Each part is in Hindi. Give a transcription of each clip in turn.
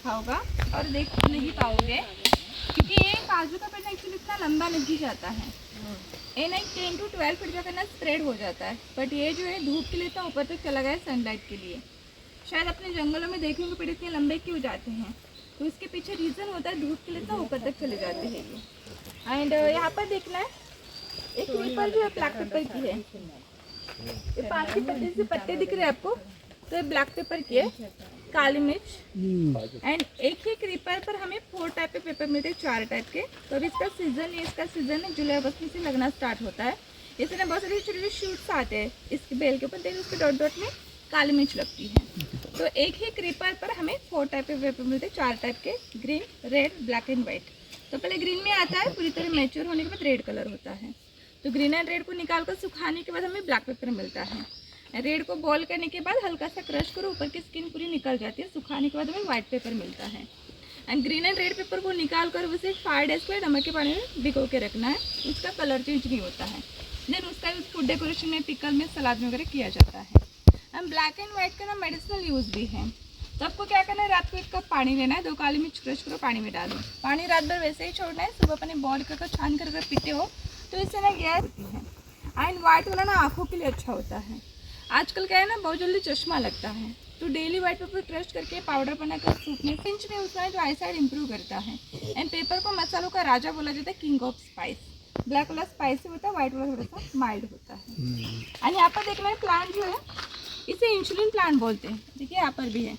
रखा होगा और देख नहीं पाओगे, क्योंकि ये काजू का पेड़ एक्चुअली इतना लंबा नहीं जाता है, ये ना 10 to 12 फीट का ना स्प्रेड हो जाता है। बट ये जो है धूप के लिए इतना ऊपर तक चला गया है, सनलाइट के लिए। शायद अपने जंगलों में देखे होंगे पेड़ इतने लंबे क्यों जाते हैं, तो इसके पीछे रीज़न होता है धूप के लिए इतना ऊपर तक चले जाते हैं ये। एंड यहाँ पर देखना है एक क्रीपर जो है ब्लैक पेपर की है, ये 5 के पत्ते से पत्ते दिख रहे हैं आपको, तो ये ब्लैक पेपर की है, काली मिर्च। एंड एक ही क्रीपर पर हमें 4 टाइप के पेपर मिलते हैं, 4 टाइप के। तो अभी इसका सीजन है जुलाई अगस्त में से लगना स्टार्ट होता है। इसमें ना बहुत सारे छोटे छोटे शूट्स आते हैं इसके बेल के ऊपर, देन उसके डॉट डॉट में काली मिर्च लगती है। तो एक ही क्रीपर पर हमें 4 टाइप के पेपर मिलते हैं, 4 टाइप के, green, red, black and white. तो पहले ग्रीन में आता है, पूरी तरह मैच्योर होने के बाद रेड कलर होता है। तो ग्रीन एंड रेड को निकाल कर सुखाने के बाद हमें ब्लैक पेपर मिलता है। रेड को बॉईल करने के बाद हल्का सा क्रश करो, ऊपर की स्किन पूरी निकल जाती है, सुखाने के बाद हमें व्हाइट पेपर मिलता है। And green and red pepper को निकाल कर उसे 5 डेज के नमक के पानी में भिगो के रखना है, उसका कलर चेंज नहीं होता है। देन उसका यूज फूड डेकोरेशन में, पिकल में, सलाद में वगैरह किया जाता है। एंड ब्लैक एंड व्हाइट का ना मेडिसिनल यूज़ भी है। तो आपको क्या करना है, रात को 1 कप पानी लेना है, 2 काली मिर्च क्रश करो, पानी में डालो, पानी रात भर वैसे ही छोड़ना है, सुबह अपने बॉईल कर छान कर पीते हो तो इससे ना गैस होती है। एंड वाइट वाला ना आँखों के लिए अच्छा होता है। आजकल क्या है ना, बहुत जल्दी चश्मा लगता है, तो डेली वाइट पेपर क्रश करके पाउडर बनाकर सूप में पिंच में उसका जो आई साइड इंप्रूव करता है। एंड पेपर को मसालों का राजा बोला जाता है, किंग ऑफ स्पाइस। ब्लैक वाला स्पाइसी होता है, व्हाइट वाला थोड़ा सा माइल्ड होता है। एंड यहाँ पर देखना है प्लांट जो है, इसे इंसुलिन प्लांट बोलते हैं। देखिए यहाँ पर भी है,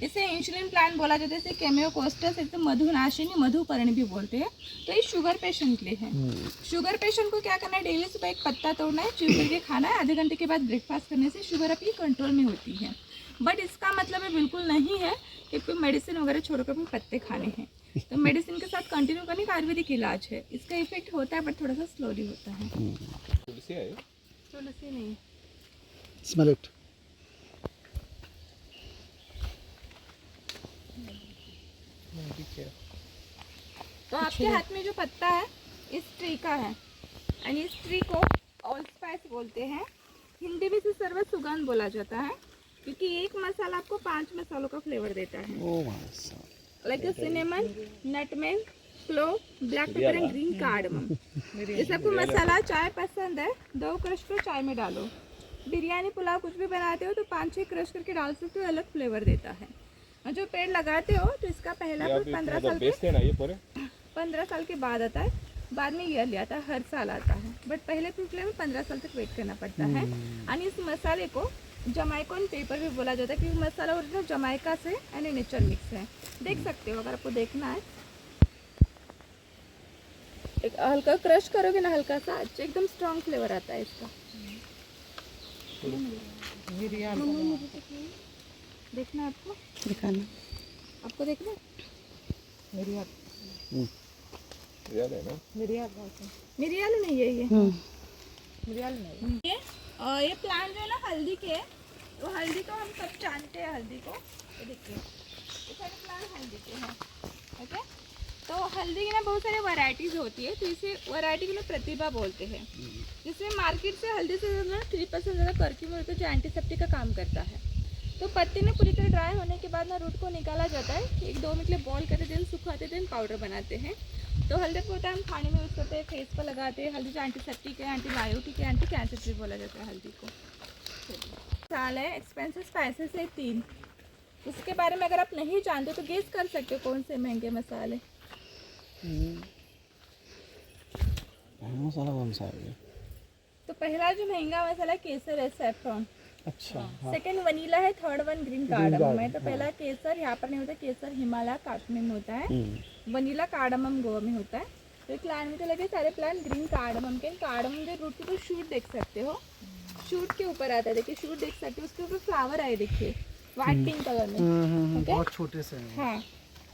इसे इंसुलिन प्लांट बोला जाता है। इसे केमियोकोस्टस, एक तो मधुनाशिनी, मधुपर्णी भी बोलते हैं। तो ये शुगर पेशेंट के लिए है। शुगर पेशेंट को क्या करना है, डेली सुबह 1 पत्ता तोड़ना है, च्यू करके खाना है, आधे घंटे के बाद ब्रेकफास्ट करने से शुगर आपकी कंट्रोल में होती है। बट इसका मतलब ये बिल्कुल नहीं है कि कोई मेडिसिन वगैरह छोड़कर भी पत्ते खाने हैं। तो मेडिसिन के साथ कंटिन्यू करने का आयुर्वेदिक इलाज है। इसका इफेक्ट होता है बट थोड़ा सा स्लोली होता है। तुलसी नहीं, स्मेल इट। तो आपके हाथ में जो पत्ता है इस ट्री का है, एंड इस ट्री को ऑल स्पाइस बोलते हैं। हिंदी में इसे सर्व सुगंध बोला जाता है, क्योंकि एक मसाला आपको 5 मसालों का फ्लेवर देता है, like cinnamon, nutmeg, clove, black pepper and green cardamom. जैसे आपको मसाला चाय पसंद है, 2 क्रश को चाय में डालो। बिरयानी, पुलाव कुछ भी बनाते हो तो 5-6 क्रश करके डाल सकते हो, अलग फ्लेवर देता है। और जो पेड़ लगाते हो तो इसका पहला फूल 15 साल के बाद आता है, बाद में ईयरली आता है, हर साल आता है। बट पहले फ्रूट में 15 साल तक वेट करना पड़ता है। और इस मसाले को जमाइकन पेपर भी बोला जाता है, क्योंकि मसाला ओरिजिनल जमाइका से एंड नेचर मिक्स है। देख सकते हो अगर आपको देखना है, एक हल्का क्रश करोगे ना, हल्का सा, अच्छा एकदम स्ट्रॉन्ग फ्लेवर आता है इसका। देखना आपको, दिखाना आपको देखना, मिरियाल है ना, मिरियाल नहीं है ये, मिरियाल नहीं ये। ये प्लांट जो है ना हल्दी के, तो हल्दी को हम सब जानते हैं, हल्दी को। तो देखिए ये सारे प्लांट हल्दी के हैं, ओके। तो हल्दी की ना बहुत सारी वैरायटीज होती है, तो इसे वैरायटी के लिए प्रतिभा बोलते हैं। जिसमें मार्केट से हल्दी से ज़्यादा 3% ज़्यादा कर्क्यूमिन होता है, जो एंटीसेप्टिक का काम करता है। तो पत्ते ने पूरी तरह ड्राई होने के बाद ना रूट को निकाला जाता है, 1-2 मिनट के लिए बॉईल करते, देन सुखाते, देन पाउडर बनाते हैं। तो हल्दी को होता है हम खाने में यूज़ करते हैं, फेस पर लगाते हैं। हल्दी जो एंटीसेप्टिक है, एंटीबायोटिक है, एंटी कैंसर भी बोला जाता है हल्दी को। साल है एक्सपेंसिव स्पाइसेस है 3, उसके बारे में अगर आप नहीं जानते तो गेस कर सकते हो कौन से महंगे मसाले। मसाला कौन सा है? तो पहला जो महंगा मसाला केसर है, सैफरॉन। अच्छा, सेकंड वनीला है, थर्ड वन ग्रीन कार्डमम है। तो पहला केसर यहाँ पर नहीं होता, केसर हिमालय कश्मीर में होता है, वनीला कार्डमम गोवा में होता है। तो प्लांट में तो लगे सारे प्लांट ग्रीन कार्डमम के। कार्डमम के रूट को शूट देख सकते हो, शूट के ऊपर आता है, देखिए शूट देख सकते हो, उसके ऊपर फ्लावर आए देखिए, व्हाइट पिंक कलर में, बहुत छोटे से हैं। हाँ,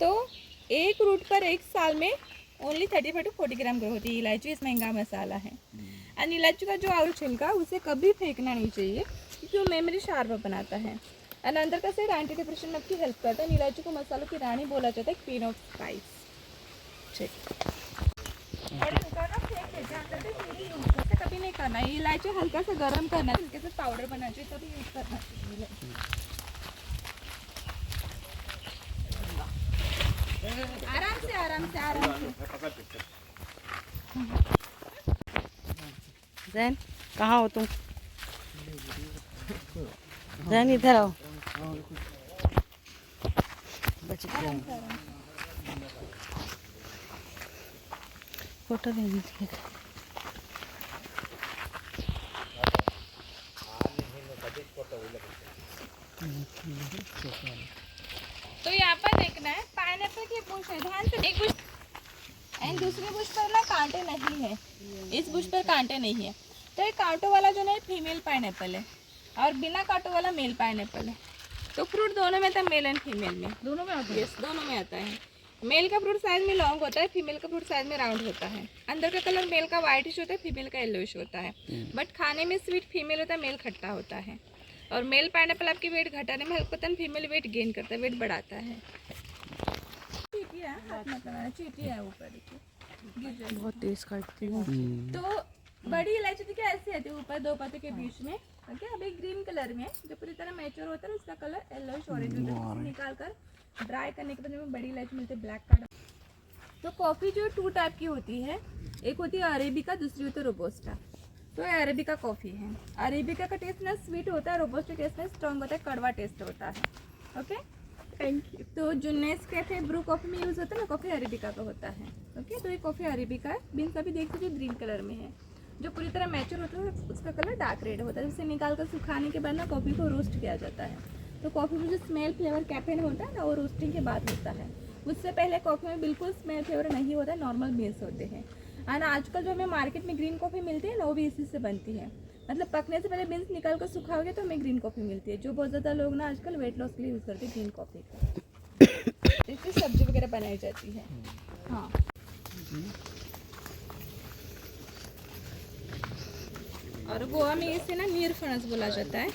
तो एक रूट पर 1 साल में ओनली 35 to 40 ग्राम ग्रो होती है। इलायची इस महंगा मसाला है। और इलायची का जो आउट छिलका उसे कभी फेंकना नहीं चाहिए, क्योंकि वो मेमोरी शार्प बनाता है। और अंदर का साइड एंटी डिप्रेशन में आपकी हेल्प करता है। इलायची को मसालों की रानी बोला जाता है, क्वीन ऑफ स्पाइस। और हल्का ना फेंक देते हैं, अंदर से सीधी यूज करते, कभी नहीं करना है। इलायची हल्का सा गर्म करना है, इसके साथ पाउडर बनाना चाहिए, तभी यूज करना चाहिए। आराम से आराम से आराम से। जैन कहाँ हो तुम? जैन इधर आओ। बच गया। फोटो ले लीजिए। तो यहाँ पर देखना है पाइनएप्पल की बुश है, ध्यान से एक बुश एंड दूसरी बुश पर ना कांटे नहीं है, इस बुश पर कांटे नहीं है। तो ये कांटों वाला जो है फीमेल पाइनएप्पल है और बिना कांटों वाला मेल पाइनएप्पल है। तो फ्रूट दोनों में था, मेल एंड फीमेल में, दोनों में आता है। यस, दोनों में आता है। मेल का फ्रूट साइज में लॉन्ग होता है, फीमेल का फ्रूट साइज में राउंड होता है। अंदर का कलर मेल का व्हाइटिश होता है, फीमेल का येलोइश होता है। बट खाने में स्वीट फीमेल होता है, मेल खट्टा होता है। और मेल पाइनएप्पल आपकी वेट घटाने में हेल्प करता है, फीमेल वेट गेन करता है, वेट बढ़ाता है। चींटी है, हाथ मत लगाना, चींटी है ऊपर देखिए, बहुत तेज काटती हूँ। तो बड़ी इलायची देखिए ऐसी आती है ऊपर दो पत्ते के बीच में। ओके, अभी ग्रीन कलर में जो पूरी तरह मैच्योर होता है उसका कलर येलोइश ऑरेंज होता है। उसे निकाल कर ड्राई करने के बाद में बड़ी इलायची मिलती है ब्लैक का। तो कॉफ़ी जो 2 टाइप की होती है, एक होती है अरेबिका, दूसरी होती है रोबोस्टा। तो ये अरेबिका कॉफ़ी है। अरेबिका का टेस्ट ना स्वीट होता है, रोबोस्टा टेस्ट में स्ट्रॉन्ग होता है, कड़वा टेस्ट होता है। Okay, thank you. तो जो नेस्कैफे ब्रू कॉफ़ी में यूज़ होता है ना, कॉफ़ी अरेबिका का होता है। ओके, तो ये कॉफ़ी अरेबिका है। बीन्स अभी देख लीजिए ग्रीन कलर में है। जो पूरी तरह मैच्योर होता है उसका कलर डार्क रेड होता है। उसे निकाल कर सुखाने के बाद ना कॉफ़ी को रोस्ट किया जाता है। तो कॉफ़ी में जो स्मेल फ्लेवर कैफीन होता है ना, वो रोस्टिंग के बाद होता है। उससे पहले कॉफ़ी में बिल्कुल स्मेल फ्लेवर नहीं होता है, नॉर्मल बीन्स होते हैं। और आजकल जो हमें मार्केट में ग्रीन कॉफ़ी मिलती है ना, वो भी इसी से बनती है। मतलब पकने से पहले बीन्स निकाल कर सुखाओगे तो हमें ग्रीन कॉफ़ी मिलती है, जो बहुत ज़्यादा लोग ना आजकल वेट लॉस के लिए यूज़ करते हैं ग्रीन कॉफ़ी का। इसकी सब्जी वगैरह बनाई जाती है। हाँ, और गोवा में इसे ना नीर फणस बोला जाता है,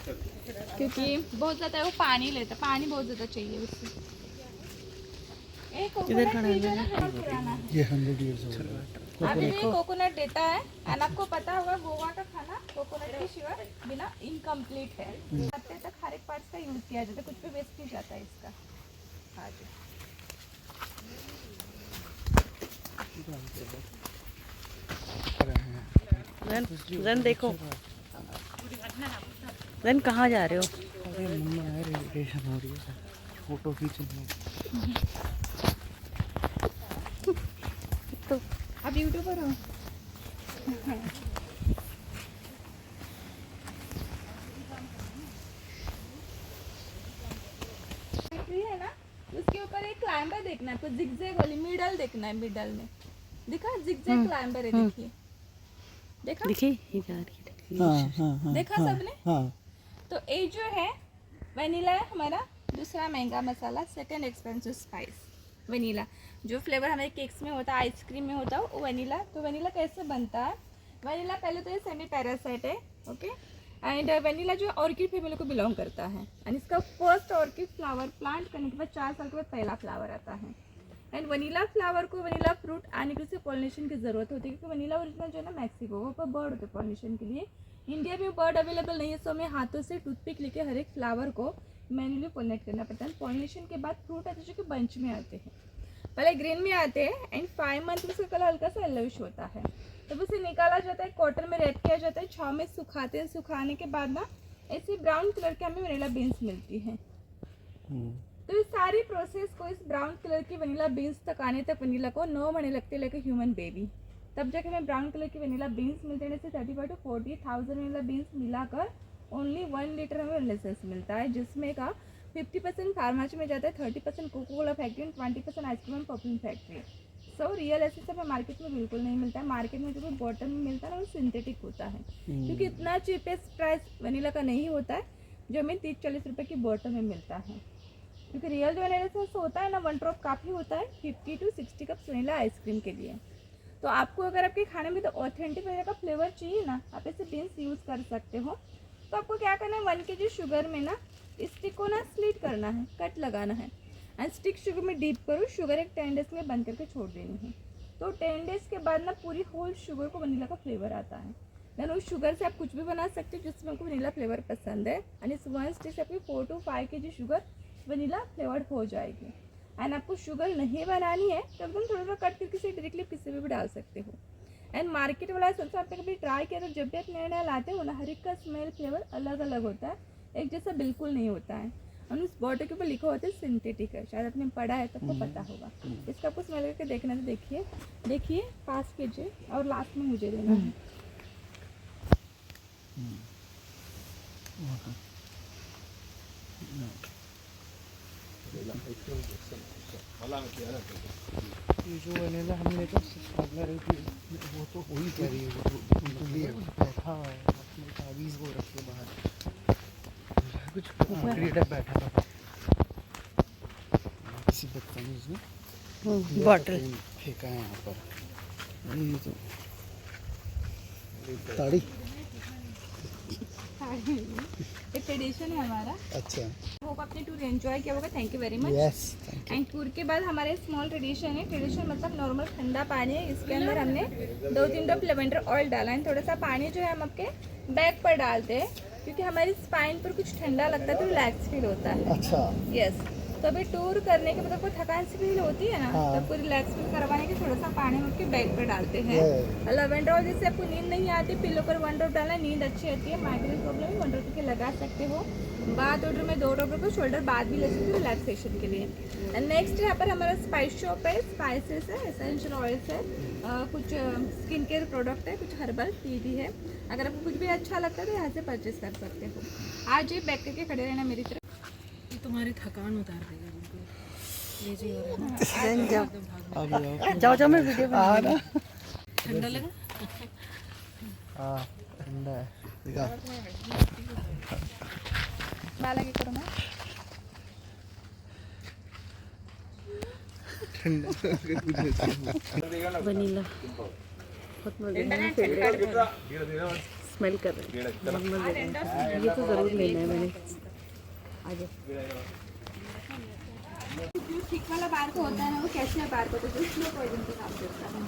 क्योंकि बहुत ज़्यादा वो पानी लेता है, पानी बहुत ज़्यादा चाहिए उससे। एक कोकोनट ट्री जो है ना बहुत पुराना है, ये 100 years old है। अभी भी कोकोनट देता है। और आपको पता होगा गोवा का खाना कोकोनट के सिवा बिना इनकम्प्लीट है। पत्ते तक हर एक पार्ट्स का यूज़ किया जाता है, कुछ भी वेस्ट नहीं जाता है इसका। हाँ जी, जैन जैन देखो। जैन कहाँ जा रहे हो? अरे मम्मा यार इरिटेशन हो रही है, फोटो खींचनी है। तो आप यूट्यूबर हो? ट्री है ना, उसके ऊपर एक क्लाइंबर देखना है आपको, जिगजैग वाली मिडल देखना है। मिडल में दिखा जिगजैग क्लाइंबर है, देखिए, देखा? देखिए ये जा रही है। हाँ देखा सबने? हाँ। तो ये जो है वनीला है हमारा दूसरा महंगा मसाला, सेकंड एक्सपेंसिव स्पाइस वनीला। जो फ्लेवर हमारे केक्स में होता है, आइसक्रीम में होता है, वो वनीला। तो वनीला कैसे बनता है? वनीला पहले तो ये सेमी पैरासाइट है। ओके, एंड वनीला जो ऑर्किड फैमिली को बिलोंग करता है। एंड इसका फर्स्ट ऑर्किड फ्लावर प्लांट करने के बाद 4 साल के बाद पहला फ्लावर आता है। एंड वनीला फ्लावर को, वनीला फ्रूट आने के लिए पॉलिनेशन की ज़रूरत होती है, क्योंकि वनीला ओरिजिनल जो है ना मैक्सिको, वहाँ पर बर्ड होते हैं पॉलिनेशन के लिए। इंडिया में बर्ड अवेलेबल नहीं है, सो हमें हाथों से टूथपिक लेके हर एक फ्लावर को मैन्युअली पॉलिनेट करना पड़ता है। पॉलिनेशन के बाद फ्रूट आते हैं जो कि बंच में आते हैं, पहले ग्रीन में आते हैं एंड 5 मंथ में उसका कलर हल्का सा येलोइश होता है। तब उसे निकाला जाता है, कॉटन में रैप किया जाता है, छाँव में सुखाते हैं। सुखाने के बाद ना ऐसी ब्राउन कलर की हमें वनीला बीन्स मिलती हैं। तो इस सारी प्रोसेस को, इस ब्राउन कलर की वनीला बीन्स तक आने तक वनीला को 9 महीने लगते हैं, लाइक ह्यूमन बेबी। तब जाके हमें ब्राउन कलर की वनीला बीन्स मिलते हैं। जैसे 35 to 40,000 वनीला बीन्स मिलाकर ओनली 1 लीटर हमें वनीला मिलता है, जिसमें का 50% फार्मेसी में जाता है, 30% Coca Cola factory and 20% ice cream and perfume factory. So real essence हमें मार्केट में बिल्कुल नहीं मिलता है। मार्केट में जो भी बॉटल में मिलता है ना, वो सिंथेटिक होता है, क्योंकि इतना चीपेस्ट प्राइस वनीला का नहीं होता है जो हमें 30-40 रुपये की बॉटल में मिलता है। क्योंकि रियल जो वनीला एसेंस होता है ना, 1 ड्रॉप काफ़ी होता है 50 to 60 कप्स वनीला आइसक्रीम के लिए। तो आपको अगर आपके खाने में तो ऑथेंटिक वनीला का फ्लेवर चाहिए ना, आप ऐसे बीन्स यूज़ कर सकते हो। तो आपको क्या करना है, 1 kg शुगर में ना स्टिक को ना स्लिट करना है, कट लगाना है एंड स्टिक शुगर में डीप करो। शुगर एक 10 डेज में बंद करके छोड़ देनी है। तो 10 डेज के बाद ना पूरी होल शुगर को वनीला का फ्लेवर आता है। देन उस शुगर से आप कुछ भी बना सकते हो जिसमें आपको वनीला फ्लेवर पसंद है। एंड इस 1 स्टिक से आपकी 4 to 5 kg sugar vanilla flavoured हो जाएगी। एंड आपको शुगर नहीं बनानी है तो एकदम थोड़ा थोड़ा कट करके डायरेक्टली किसी में भी डाल सकते हो। एंड मार्केट वाला सबसे आपने कभी ट्राई किया तो जब भी आप नया नया लाते हो ना, हर एक का स्मेल फ्लेवर अलग अलग होता है, एक जैसा बिल्कुल नहीं होता है। और उस बॉटल के ऊपर लिखा होता है सिंथेटिक है, शायद आपने पढ़ा है तो आपको पता होगा। इसका आपको स्मेल करके देखना, तो देखिए देखिए, पास कीजिए और लास्ट में मुझे देना है। ये जो वनीला हमने तो पार्लर है कि वो तो वही कह रही है, वो लिए बैठा हुआ है अपने तावीज़ वो रखे बाहर, कुछ क्रिएटर बैठा था किसी बदतमीज ने बॉटल फेंका है यहाँ पर। ये तो ताड़ी ये ट्रेडिशन है हमारा। अच्छा, होप आपने टूर एंजॉय किया होगा। Thank you very much. Yes thank you. And tour के बाद हमारे स्मॉल ट्रेडिशन है, ट्रेडिशन मतलब नॉर्मल ठंडा पानी है, इसके अंदर हमने 2-3 ड्रॉप लेवेंडर ऑयल डाला है। थोड़ा सा पानी जो है हम आपके बैक पर डालते हैं क्योंकि हमारी स्पाइन पर कुछ ठंडा लगता है तो रिलैक्स फील होता है। अच्छा, यस, तो अभी टूर करने के मतलब कोई थकान सी फील होती है ना, हाँ। तब को रिलैक्स फील करवाने के थोड़ा सा पानी हम आपके बैक पर डालते हैं। लेवेंडर ऑयल जैसे आपको नींद नहीं आती, पिलो पर 1 ड्रॉप डालना, नींद अच्छी आती है। माइग्रेन प्रॉब्लम है 1 ड्रॉप के लगा सकते हो। बाद ऑर्डर में 2 ड्रॉप को शोल्डर बाद भी ले सकते हो रिलैक्सेशन के लिए। एंड नेक्स्ट यहाँ पर हमारा स्पाइस शॉप है, स्पाइसेस है, एसेंशियल ऑयल्स है, कुछ स्किन केयर प्रोडक्ट है, कुछ हर्बल टी भी है। अगर आपको कुछ भी अच्छा लगता है तो यहाँ से परचेस कर सकते हो। आज ये बैक करके खड़े रहना मेरी तरफ, तुम्हारी थकान उतार देगा बिल्कुल। ये जो हो रहा है अभी जाओ जाओ, मैं वीडियो बना ना ठंडा लगा। हाँ ठंडा है देखा। बाल आगे करो ना। वनीला बहुत मज़े स्मेल कर रहे हैं, बहुत मज़े का। ये तो ज़रूर लेना है मैंने। आगे जो थिक वाला बार को होता है ना, वो कैसे बार को होता है, जो स्लो पॉइजन के काम करता है।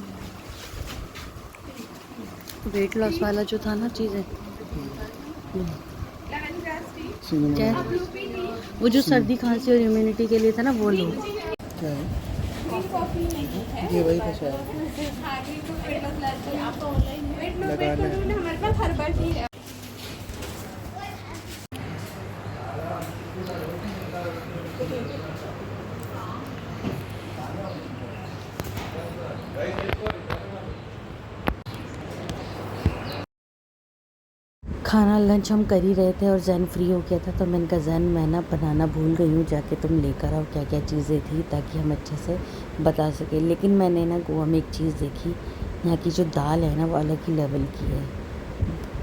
वेट लॉस वाला जो था ना चीज़ें, लेमन ग्रास टी, क्या है? ब्लू पी टी, वो जो सर्दी खांसी और इम्यूनिटी के लिए था ना, वो लो। क्या है ग्रीन कॉफी नहीं है। ये वही कुछ है। हाँ, ग्रीन कॉफी वेट लॉस लाती है। आप ऑनलाइन वेट लॉस हमारे पास हर्बल टी है। खाना लंच हम कर ही रहे थे और जैन फ्री हो गया था, तो मैंने कहा जैन मैं ना बनाना भूल गई हूँ, जाके तुम लेकर आओ क्या क्या चीज़ें थी ताकि हम अच्छे से बता सकें। लेकिन मैंने ना गोवा में एक चीज़ देखी, यहाँ की जो दाल है ना वो अलग ही लेवल की है,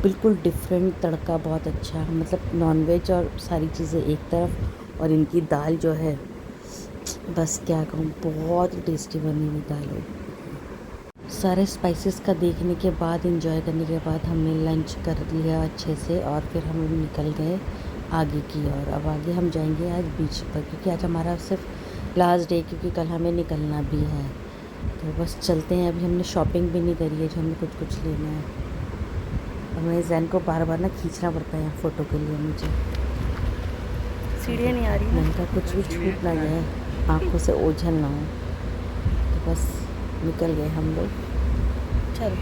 बिल्कुल डिफरेंट तड़का, बहुत अच्छा। मतलब नॉनवेज और सारी चीज़ें एक तरफ, और इनकी दाल जो है बस क्या कहूँ, बहुत ही टेस्टी बनी हुई दाल है। सारे स्पाइसेस का देखने के बाद, एंजॉय करने के बाद हमने लंच कर लिया अच्छे से और फिर हम निकल गए आगे की ओर। अब आगे हम जाएंगे आज बीच पर, क्योंकि आज हमारा सिर्फ लास्ट डे, क्योंकि कल हमें निकलना भी है। तो बस चलते हैं। अभी हमने शॉपिंग भी नहीं करी है, जो हमें कुछ कुछ लेना है। और मेरे जैन को बार बार ना खींचना पड़ता है फ़ोटो के लिए मुझे। सीढ़ियाँ नहीं आ रही। मैंने कहा कुछ भी छूट ना जाए, आँखों से ओझल ना हो। तो बस निकल गए हम लोग। चलो।